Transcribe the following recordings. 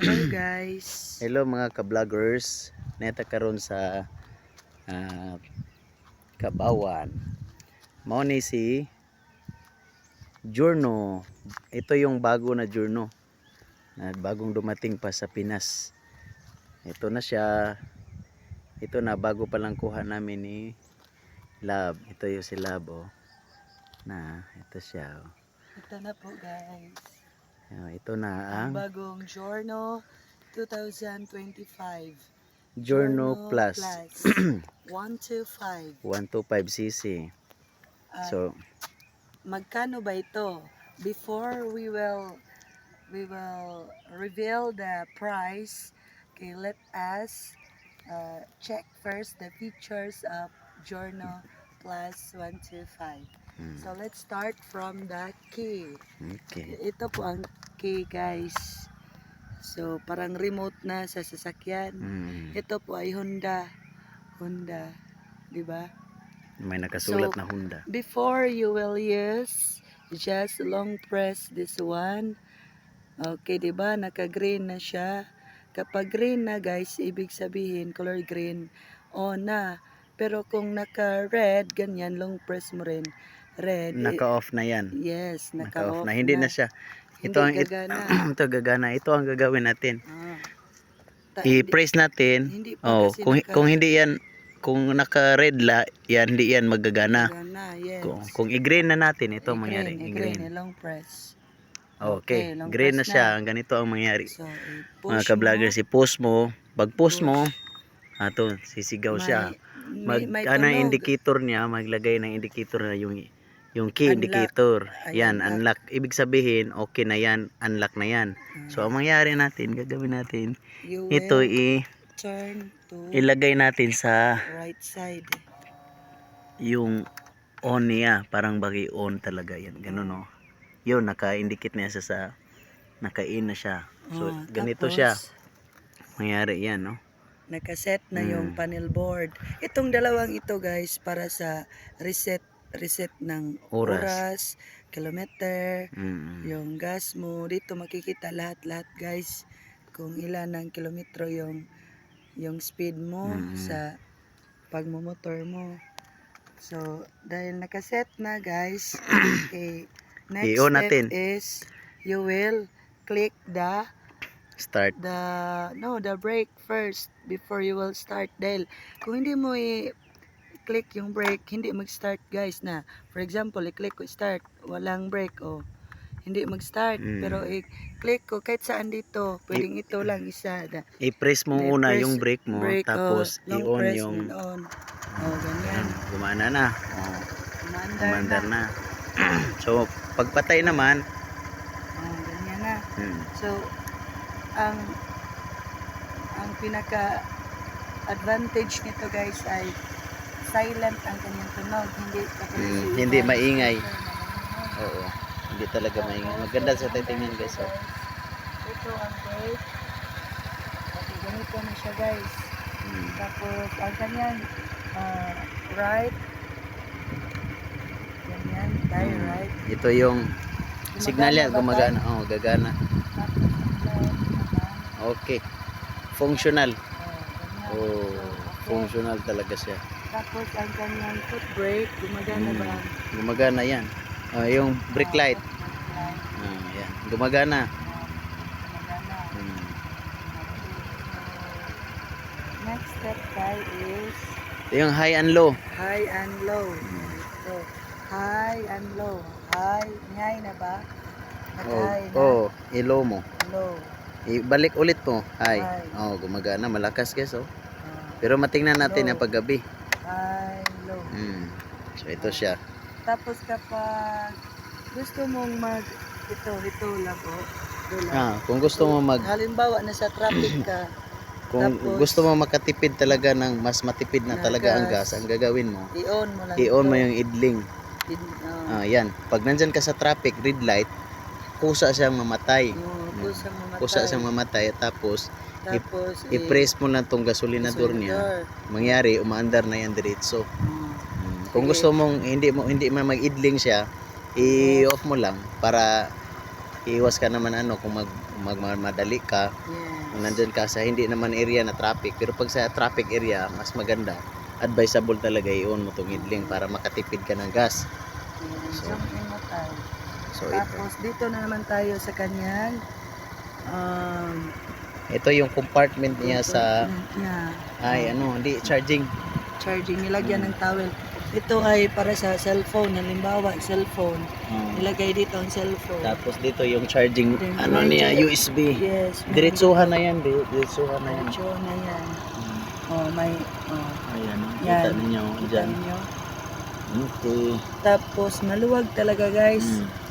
Hello guys. Hello mga ka-vloggers. Neta karon sa ah, Kabawan. Mao ni si Journo. Ito yung bago na Journo. Bagong dumating pa sa Pinas. Ito na siya. Ito na bago pa lang kuha namin ni Lab. Ito yung si Lab oh. Ito siya oh. Ito na po guys. Ito na Ang ang bagong Giorno 2025. Journo Plus. 125. 125cc. At So magkano ba ito? Before we will reveal the price. Okay, let us check first the features of Giorno Plus 125. So let's start from the key. okay. Ito po ang key guys. So parang remote na sa sasakyan. Ito po ay Honda, 'di ba? May nakasulat So, na Honda. Before you will use, just long press this one. Okay, 'di ba? Naka-green na siya. Kapag green na, guys, ibig sabihin color green on na. Pero kung naka-red, ganyan, long press mo rin. Red. Naka-off na yan. Yes, Naka-off naka-off na. Hindi na siya. Ito ang gagana. ito gagana. Ito ang gagawin natin. Hindi, I-press natin. hindi pa kasi Kung hindi yan, kung naka-red la, yan hindi yan magagana. yes. Kung i-green na natin, ito ang mangyari. I-green, long press. Okay, long green na press siya. Ang ganito ang mangyari. So, Mga ka-vlogger, si push mo. Pag push mo, ato, sisigaw siya. may Anong tunog. indicator niya, maglagay ng indicator na yung key Unlock. indicator. Ay, Yan, unlock. Ibig sabihin, okay na yan, unlock na yan. So, ang mangyari natin, gagawin natin, You ito will turn to ilagay natin sa right side. yung on niya. Parang bagi on talaga yan. Ganun no. Yun, naka-indicate na siya sa naka-in na siya. So, ganito Tapos, siya. Mangyari yan, no? Nakaset na yung panel board. Itong dalawang ito guys para sa reset ng oras, kilometer, yung gas mo. Dito makikita lahat guys kung ilan ng kilometro yung speed mo sa pagmumotor mo. So, dahil nakaset na guys, okay, next I-on step natin. is you will click the Start. the brake first before you will start. Dahil kung hindi mo i-click yung brake, hindi mag-start guys na. For example, i-click ko start, walang brake hindi mag-start. Pero i-click ko kahit saan dito, pwedeng ito lang isa. I-press mo una yung brake mo, tapos long i-on press yung on. Ganyan. gumana na. Umandar na. So, pagpatay naman, ganyan na. So, ang pinaka advantage nito guys ay silent ang kanyang tunog, hindi maingay. Oo, hindi talaga maingay. Maganda sa titingnan guys. Ito ang brake. Okay, ganito na siya guys. Tapos ang kanyang right, ganyan, tayo right. Ito yung signal yan, gumagana. Gagana. Okay. Functional. Functional talaga siya. Tapos ang kanyang foot brake, gumagana ba? Gumagana yan. Yung brake light. Yan. Gumagana. Next step guys is yung high and low. High and low. So, high and low. High, high na ba? Nag-high na. I-low mo. Low. Ibalik ulit mo. High. Gumagana. Malakas guys. Pero matingnan natin yung paggabi. High, low. So, ito siya. Tapos kapag gusto mong ito lang kung gusto mo halimbawa nasa traffic ka, kung tapos, gusto mo makatipid talaga ng mas matipid na talaga ang gas, ang gagawin mo, i-on mo yung idling. Yan. Pag nandyan ka sa traffic, red light, kusa siyang mamatay. Kusa siyang mamatay. Tapos i-press mo lang tong gasolinador niya. Mangyari, umaandar na yan diretso. Kung gusto mong hindi mo mag-idling siya, i-off mo lang para iiwas ka naman kung magmadali ka. Kung Yes. nandyan ka sa hindi naman area na traffic. Pero pag sa traffic area, mas maganda. Advisable talaga i-on mo tong idling para makatipid ka ng gas. Yes. Zoom in mo tayo. So ito. Tapos dito na naman tayo sa kanyang Ito yung compartment niya sa hindi charging. charging, nilagyan ng towel. Ito ay para sa cellphone, halimbawa cellphone, nilagay dito ang cellphone. Tapos dito yung charging Then, niya medyo- USB. Yes. Diretsuhan na yan, diretsuhan na yan. Diretso na yan. May Ayan, yan. kita ninyo Kita dyan. ninyo. Okay. Tapos maluwag talaga guys.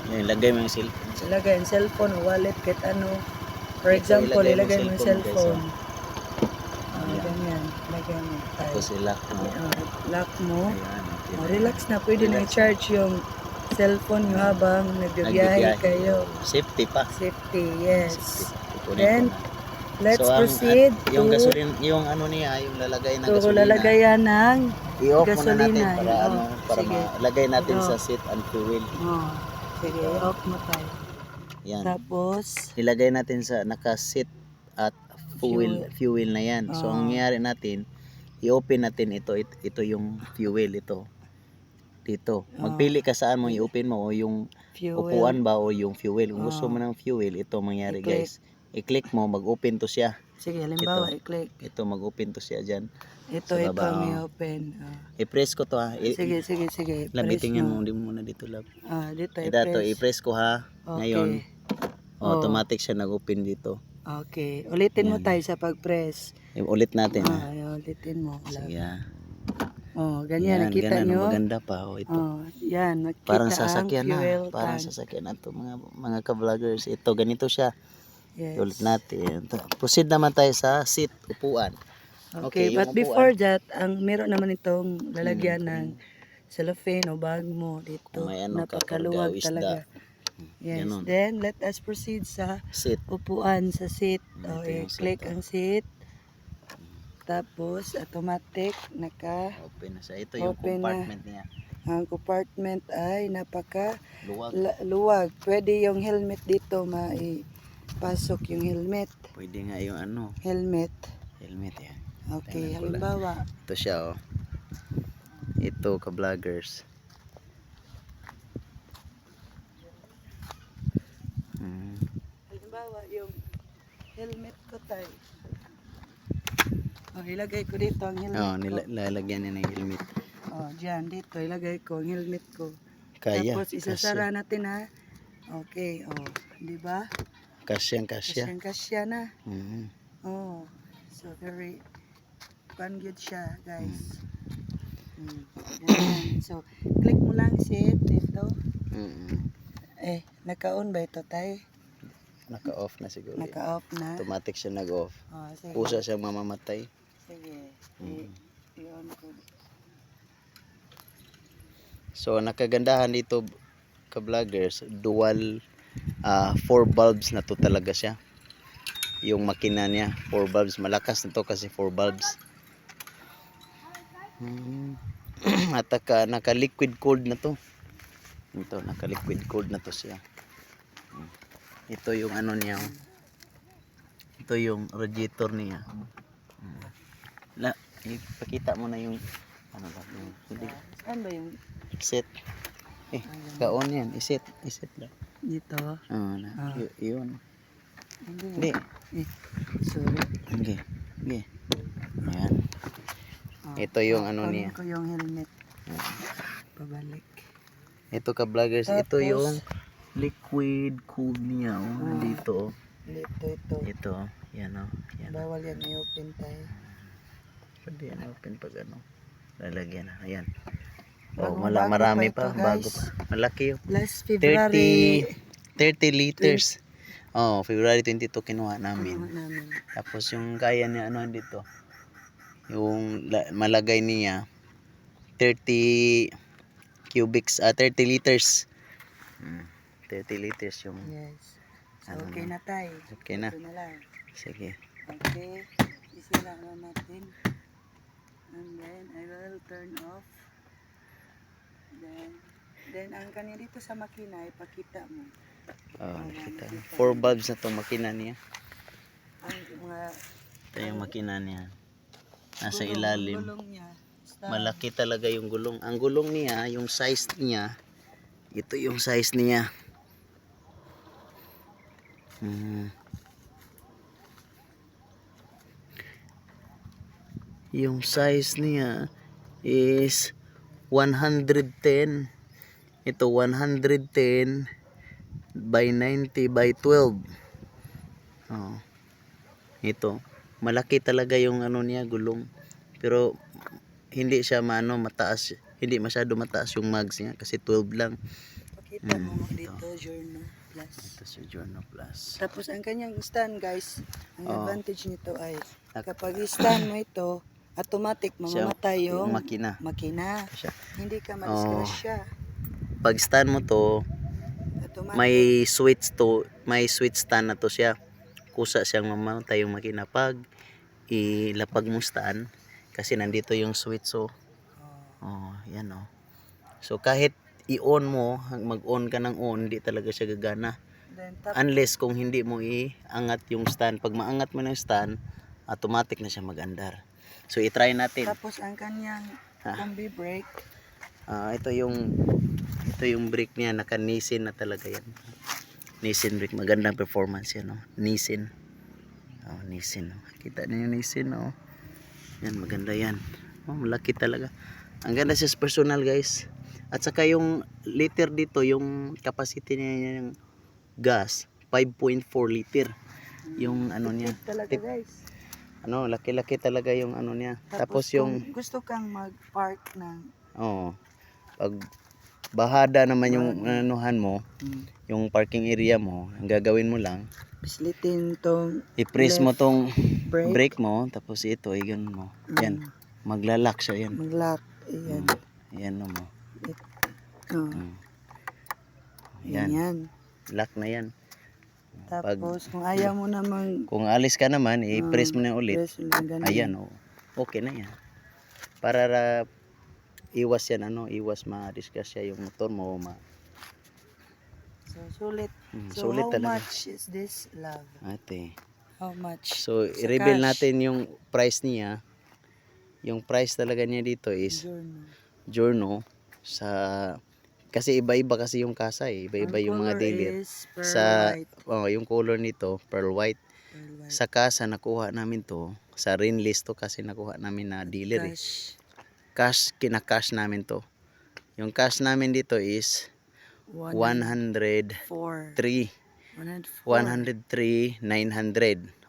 Yan, lagay mo yung cellphone. Ilagay ang cellphone o wallet kahit ano. For Ito, example, ilagay ilagay mo mo yung cellphone, cellphone. Ayan. Ganyan. Lagay mo. Tapos i-lock mo. Lock mo. Ayan, okay. Relax na. Pwede na Relax. i-charge yung cellphone nyo habang nagbibiyahe kayo. Safety pa. Safety, yes. Safety. Kunin Then, ko na. let's So, proceed yung to gasolina, yung niya, yung lalagay ng gasolina. lalagayan ng I-off muna natin gasolina. para para Sige. malagay natin Oo. sa seat and fuel. sige, off mo tayo. Yan. Tapos, Ilagay natin sa naka-seat at fuel na yan. So ang nangyari natin, i-open natin ito yung fuel ito. Dito. Magpili ka saan mo i-open mo o yung fuel. upuan ba o yung fuel. Kung gusto mo ng fuel, ito mangyari I-click. guys. I-click mo, mag-open to siya. Sige, halimbawa, i-click. Ito mag-open to siya dyan. Ito, Sa ito baba, ang i-open. I-press ko to ha. Sige. Labitingin mo, hindi mo muna dito lab. Dito, Ito, i-press ko ha. Okay. Ngayon, automatic siya nag-open dito. Okay. Ulitin mo tayo sa pag-press. Ulit natin ha. Ulitin mo. Sige ha. Ganyan. Nakita nyo? Maganda pa ito. Yan. Nakita Parang ang sasakyan fuel na. Parang tank. sasakyan na to mga ka-vloggers. Ito, ganito siya. Yes. Ulit natin. Proceed naman tayo sa seat, upuan. Okay, yung but before that, meron naman itong lalagyan ng cellophane o bag mo dito. May Napakaluwag kakarga o talaga. isda. Yes. Ganon. Then, let us proceed sa Seat. upuan sa seat. Ito yung seat, Click ang seat. Tapos, automatic, Open na siya. Ito yung Open na. compartment niya. ang compartment ay Luwag. luwag. Pwede yung helmet dito, maipasok yung helmet. Pwede nga yung Helmet. helmet yan. Okay, Tingnan ko halimbawa. Ito siya Ito ka-vloggers. Halimbawa, yung helmet ko tayo. Ilagay ko dito ang helmet ko. Lalagyan niya ng helmet. Diyan, dito. Ilagay ko ang helmet ko. Kaya. Tapos, isasara natin ha. Okay, di ba? Kasya. Kasyang-kasya na. Mhm. So, very good siya, guys. Ganyan. So, click mo lang seat dito. Mhm. Naka-on ba ito tayo? Naka-off na siguro. Naka-off na. Automatic siya nag-off. Sige. Kusa siyang mamamatay. Sige. I-on ko. So nakagandahan dito ka-vloggers, dual 4 bulbs na to talaga siya. Yung makina niya, 4 bulbs, malakas na to kasi 4 bulbs. At naka-liquid cooled na to. Ito, naka-liquid cooled na to siya. Ito yung niya. Ito yung radiator niya. Ipakita mo na yung Saan ba yung set. Kaon yan. Iset lang. dito? Yun. Hindi. Sorry. Okay. Ayan. Ito yung niya. Ko yung helmet. Pabalik. Ito ka-vloggers. Ito Tapos, yung liquid cooled niya. Dito. Ito. Ito. Yan Yan. Bawal yan i-open tayo. Pwede yan open pag lalagyan na. Ayan. Bagong-bago Marami pa pa. ito, Bago guys. pa. Malaki yun. Last February 30 liters. February 22 kinuha namin. namin. Tapos yung kaya niya dito. Yung malagay niya 30 liters. 30 liters yung. Yes. So, okay na tayo. Okay na. Ito na lang. Sige. Okay. Isira na natin. And then, I will turn off. Then ang kanya dito sa makina, ipakita mo. Nakita. 4 bulbs na tong makina niya. Ang mga Ito yung makina niya. Nasa gulong, ilalim. gulong niya. Malaki talaga yung gulong. Ang gulong niya, yung size niya, ito yung size niya. Yung size niya is 110. Ito 110 by 90 by 12. Ito, malaki talaga yung ano niya, gulong. Pero hindi siya mataas, hindi masyado mataas yung mags niya kasi 12 lang. Pakita mo dito, Giorno Plus. Ito si Giorno Plus. Tapos ang kanyang stand, guys, ang advantage nito ay kapag stand mo ito, automatic mamamatay yung makina. Hindi ka madisgrasya. Pag stand mo to, Automatic. may switch stand na to siya. Kusa siyang mamamatay yung makina pag ilapag mo stand kasi nandito yung switch. So yan so kahit i-on mo, mag-on ka ng on, hindi talaga siya gagana unless kung hindi mo iangat yung stand. Pag maangat mo ng stand, automatic na siya mag-andar. So i-try natin. Tapos ang kanyang combi brake, ito yung brake niya, naka Nissin na talaga yan. Nissin brake, magandang performance yan, Nissin. Nissin. Kita niyo yung Nissin, yan, maganda yan. Malaki talaga. Ang ganda siya personal, guys. At saka yung liter dito, yung capacity niya yung gas, 5.4 liter. Yung ano niya. talaga, guys. Laki-laki talaga yung ano niya. Tapos yung gusto kang mag-park ng pag bahada naman yung anuhan mo, yung parking area mo, ang gagawin mo lang, pislitin tong i-press mo tong brake. brake mo, tapos ito, i-gan mo. Yan, maglalak siya yan. Mag-lock. Ayan. Yan mo. Yan. Lock na yan. Tapos kung ayaw mo namang kung alis ka naman, i-press mo na ulit. Ayan, okay na yan. Para iwas yan, iwas ma-disgrasya yung motor mo. So, sulit. So, sulit how talaga. much is this, love? Ate. How much? So, i-reveal natin yung price niya. Yung price talaga niya dito is Giorno kasi iba-iba kasi yung kasa iba-iba yung mga dealer. Yung color nito, pearl white. Sa kasa nakuha namin to, sa rin list to kasi nakuha namin na dealer. Cash, kina-cash namin to. Yung cash namin dito is 103 103,900,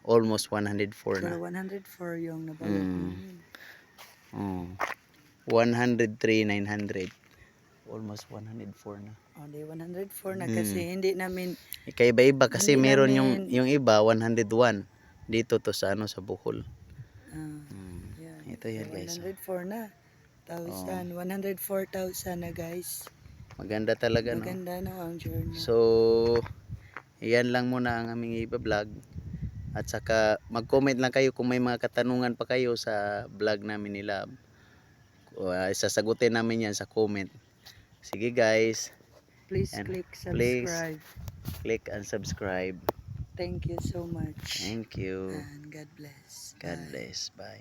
almost 104 na. 104 yung nabayad namin. 103,900, almost 104 na. 104 na kasi hindi namin iba-iba kasi meron yung iba 101 dito to sa sa Bohol. Ito yan, guys. 104 na. 104,000 na, guys. Maganda talaga, Maganda ang Giorno. So yan lang muna ang aming i-vlog. At saka mag-comment lang kayo kung may mga katanungan pa kayo sa vlog namin nila. Sasagutin namin yan sa comment. Sige, guys. Please click subscribe. Click and subscribe. Thank you so much. Thank you. And God bless. God bless. Bye.